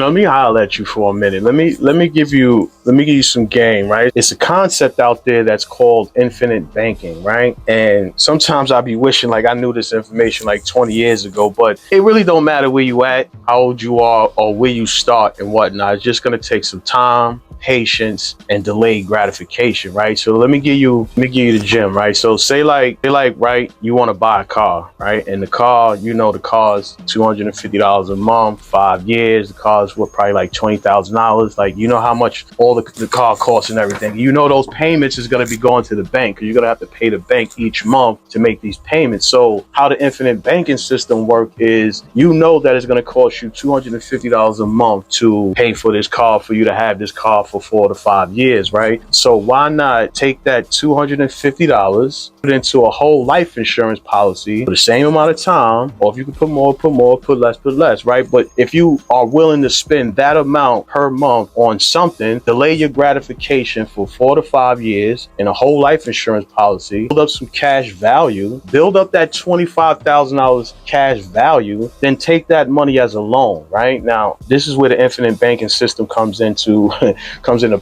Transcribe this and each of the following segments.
Let me holler at you for a minute. Let me give you some game, right? It's a concept out there that's called infinite banking, right? And sometimes I be wishing like I knew this information like 20 years ago, but it really don't matter where you at, how old you are, or where you start and whatnot. It's just gonna take some time, patience, and delayed gratification, right? So let me give you the gem, right? So say like right, you want to buy a car, right? And the car, the car's $250 a month, 5 years. The car's what, probably like $20,000. Like, you know how much all the car costs and everything. You know those payments is gonna be going to the bank because you're gonna have to pay the bank each month to make these payments. So how the infinite banking system work is, that it's gonna cost you $250 a month to pay for this car, for you to have this car for 4 to 5 years, right? So why not take that $250, put it into a whole life insurance policy for the same amount of time, or if you can put more, put less, right? But if you are willing to spend that amount per month on something, delay your gratification for 4 to 5 years in a whole life insurance policy, build up some cash value, build up that $25,000 cash value, then take that money as a loan, right? Now, this is where the infinite banking system comes into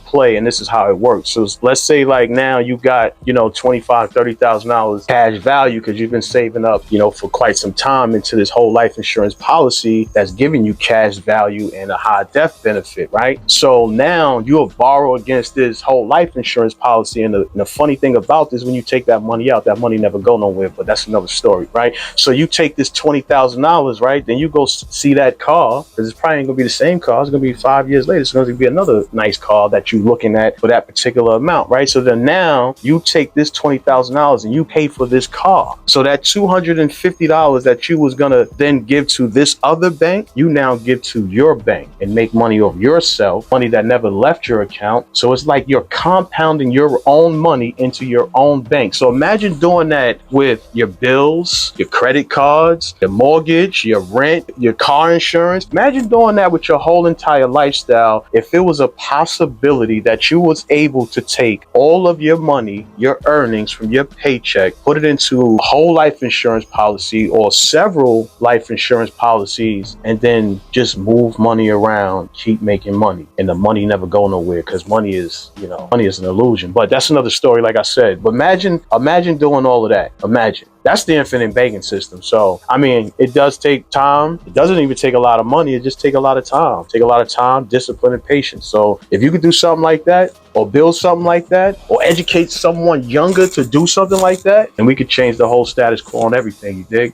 play, and this is how it works. So let's say like now you got, $25,000-$30,000 cash value because you've been saving up, for quite some time into this whole life insurance policy that's giving you cash value and a high death benefit, right? So now you'll borrow against this whole life insurance policy, and the funny thing about this, when you take that money out, that money never go nowhere, but that's another story, right? So you take this $20,000, right? Then you go see that car, because it's probably ain't gonna be the same car. It's gonna be 5 years later. It's gonna be another nice car that you're looking at for that particular amount, right? So then now you take this $20,000 and you pay for this car. So that $250 that you was gonna then give to this other bank, you now give to your bank and make money off yourself, money that never left your account. So it's like you're compounding your own money into your own bank. So imagine doing that with your bills, your credit cards, your mortgage, your rent, your car insurance. Imagine doing that with your whole entire lifestyle. If it was a possibility that you was able to take all of your money, your earnings from your paycheck, put it into a whole life insurance policy or several life insurance policies, and then just move money around, keep making money, and the money never go nowhere, because money is an illusion. But that's another story, like I said. But imagine doing all of that. Imagine. That's the infinite banking system. So, I mean, it does take time. It doesn't even take a lot of money. It just takes a lot of time. Take a lot of time, discipline, and patience. So if you could do something like that, or build something like that, or educate someone younger to do something like that, then we could change the whole status quo on everything, you dig?